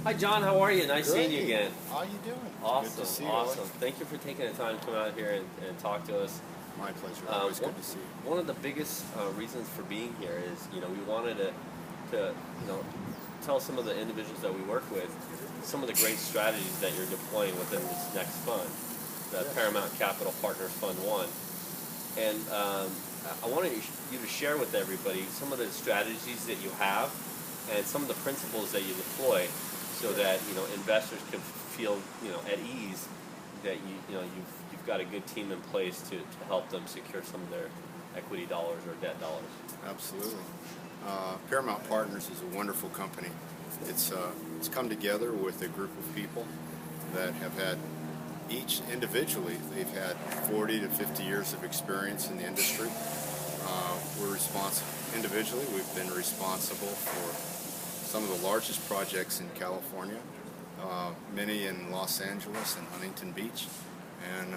Hi, John. How are you? Nice Great. seeing you again. How you doing? Awesome, Good to see you. awesome. Thank you for taking the time to come out here and talk to us. My pleasure. Always One, good to see you. one of the biggest reasons for being here is, we wanted to tell some of the individuals that we work with some of the great strategies that you're deploying within this next fund, the Yes. Paramount Capital Partners Fund 1. And I wanted you to share with everybody some of the strategies that you have and some of the principles that you deploy so that investors can feel at ease that you've got a good team in place to help them secure some of their equity dollars or debt dollars. Absolutely. Paramount Partners is a wonderful company. It's come together with a group of people that have had, each individually, they've had 40 to 50 years of experience in the industry. We're responsible, individually, we've been responsible for some of the largest projects in California, many in Los Angeles and Huntington Beach, and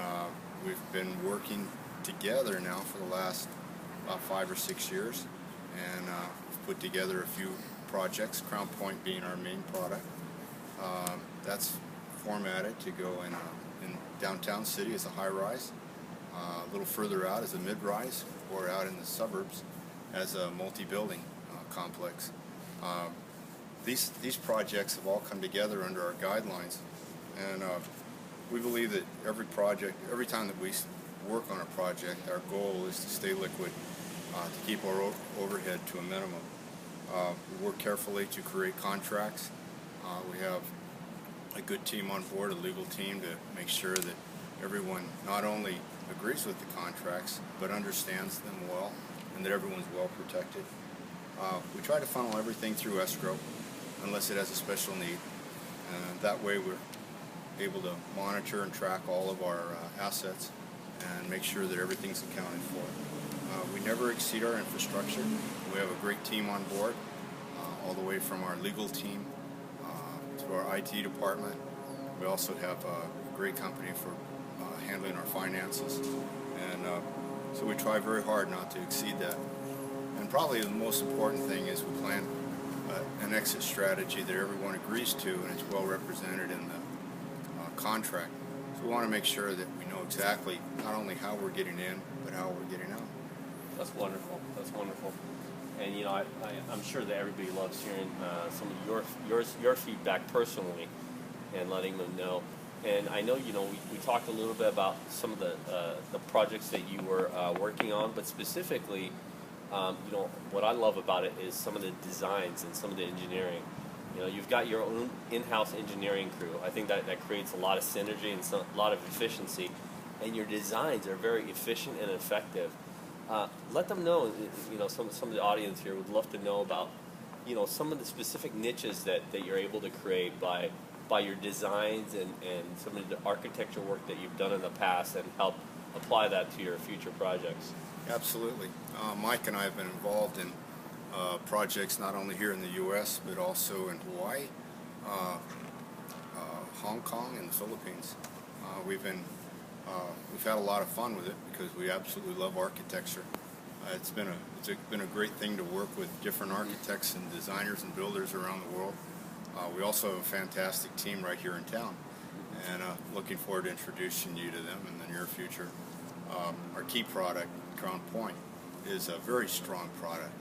we've been working together now for the last about 5 or 6 years, and we've put together a few projects, Crown Point being our main product. That's formatted to go in downtown city as a high-rise, a little further out as a mid-rise, or out in the suburbs as a multi-building complex. These projects have all come together under our guidelines, and we believe that every time that we work on a project, our goal is to stay liquid, to keep our overhead to a minimum. We work carefully to create contracts. We have a good team on board, a legal team, to make sure that everyone not only agrees with the contracts, but understands them well, and that everyone's well protected. We try to funnel everything through escrow, unless it has a special need. That way we're able to monitor and track all of our assets and make sure that everything's accounted for. We never exceed our infrastructure. We have a great team on board, all the way from our legal team to our IT department. We also have a great company for handling our finances, and so we try very hard not to exceed that. And probably the most important thing is we plan an exit strategy that everyone agrees to, and it's well represented in the contract. So we want to make sure that we know exactly not only how we're getting in, but how we're getting out. That's wonderful. That's wonderful. And I'm sure that everybody loves hearing some of your feedback personally, and letting them know. And I know we talked a little bit about some of the projects that you were working on, but specifically, what I love about it is some of the designs and some of the engineering. You've got your own in-house engineering crew. I think that creates a lot of synergy and a lot of efficiency, and your designs are very efficient and effective. Let them know, some of the audience here would love to know about, some of the specific niches that you're able to create by your designs and some of the architecture work that you've done in the past, and help apply that to your future projects. Absolutely. Mike and I have been involved in projects not only here in the U.S., but also in Hawaii, Hong Kong, and the Philippines. We've had a lot of fun with it because we absolutely love architecture. It's been a great thing to work with different architects and designers and builders around the world. We also have a fantastic team right here in town, and looking forward to introducing you to them in the near future. Our key product, Crown Point, is a very strong product.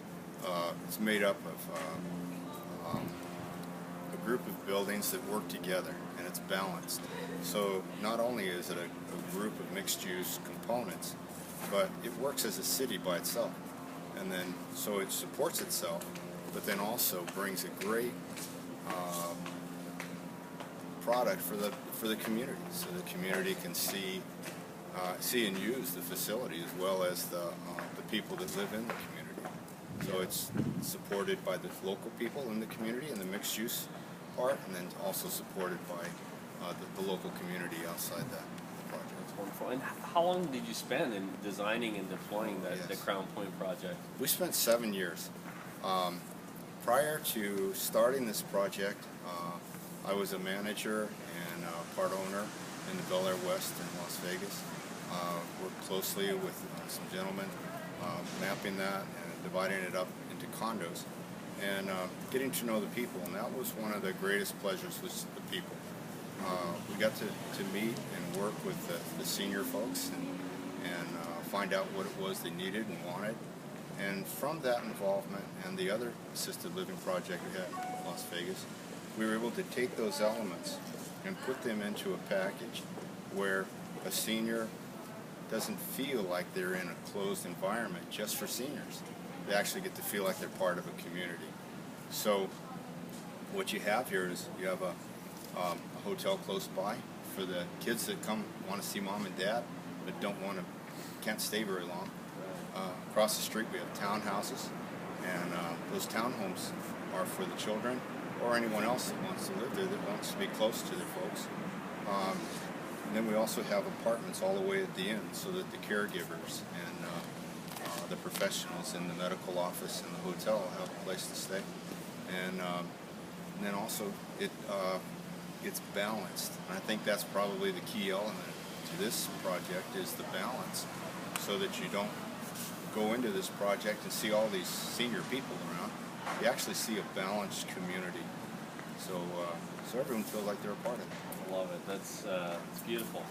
It's made up of a group of buildings that work together, and it's balanced. So not only is it a group of mixed-use components, but it works as a city by itself. And then, so it supports itself, but then also brings a great product for the community, so the community can see and use the facility, as well as the people that live in the community. So it's supported by the local people in the community in the mixed-use part, and then also supported by the local community outside that project. That's wonderful. And how long did you spend in designing and deploying the Crown Point project? We spent 7 years. Prior to starting this project, I was a manager and part owner in the Bel Air West in Las Vegas. Worked closely with some gentlemen, mapping that and dividing it up into condos. and getting to know the people. And that was one of the greatest pleasures, was the people. We got to meet and work with the senior folks and find out what it was they needed and wanted. And from that involvement and the other assisted living project we had in Las Vegas, we were able to take those elements and put them into a package where a senior doesn't feel like they're in a closed environment just for seniors. They actually get to feel like they're part of a community. So what you have here is you have a hotel close by for the kids that come want to see mom and dad but can't stay very long. Across the street we have townhouses, and those townhomes are for the children or anyone else that wants to live there, that wants to be close to their folks. And then we also have apartments all the way at the end, so that the caregivers and the professionals in the medical office and the hotel have a place to stay. And then also it's balanced. And I think that's probably the key element to this project, is the balance, so that you don't go into this project and see all these senior people around. You actually see a balanced community, so everyone feels like they're a part of it. I love it. That's it's beautiful,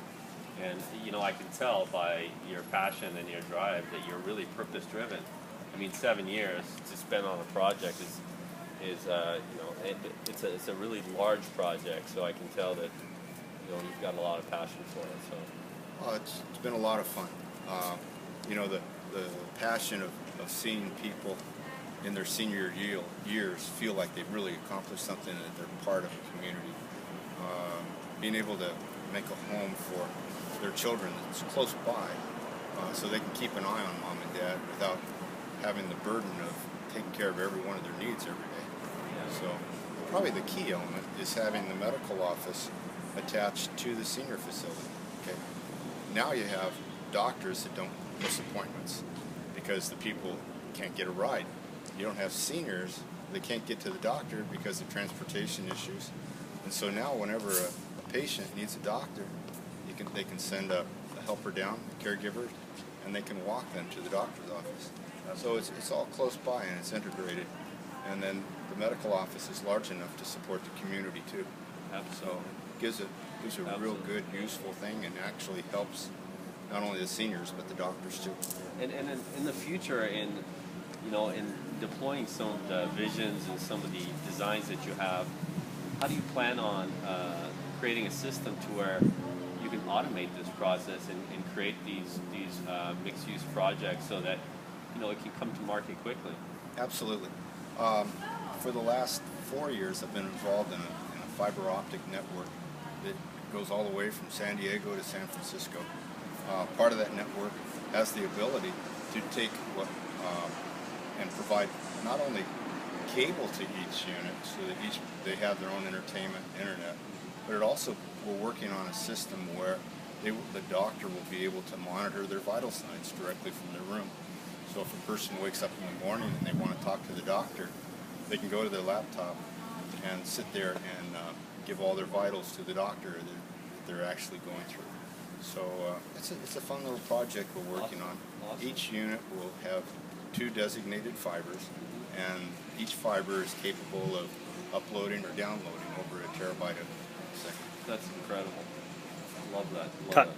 and I can tell by your passion and your drive that you're really purpose-driven. I mean, 7 years to spend on a project is it's a really large project, so I can tell that you've got a lot of passion for it. So it's been a lot of fun. The passion of seeing people in their senior years feel like they've really accomplished something, that they're part of a community. Being able to make a home for their children that's close by, so they can keep an eye on mom and dad without having the burden of taking care of every one of their needs every day. yeah. So probably the key element is having the medical office attached to the senior facility. Okay. Now you have doctors that don't miss appointments because the people can't get a ride. You don't have seniors that can't get to the doctor because of transportation issues. And so now whenever a patient needs a doctor, they can send a helper down, a caregiver, and they can walk them to the doctor's office. So it's all close by and it's integrated. And then the medical office is large enough to support the community too. Absolutely. So it gives a real good, useful thing, and actually helps not only the seniors but the doctors too. And in the future, in deploying some of the visions and some of the designs that you have, how do you plan on creating a system to where you can automate this process and create these mixed-use projects so that it can come to market quickly? Absolutely. For the last 4 years, I've been involved in a fiber optic network that goes all the way from San Diego to San Francisco. Part of that network has the ability to take and provide not only cable to each unit so that they have their own entertainment internet, but we're working on a system where the doctor will be able to monitor their vital signs directly from their room. So if a person wakes up in the morning and they want to talk to the doctor, they can go to their laptop and sit there and give all their vitals to the doctor that they're actually going through. So it's a fun little project we're working on. Awesome. Each unit will have 2 designated fibers, and each fiber is capable of uploading or downloading over a terabyte a second. That's incredible. Love that. Love Cut. that.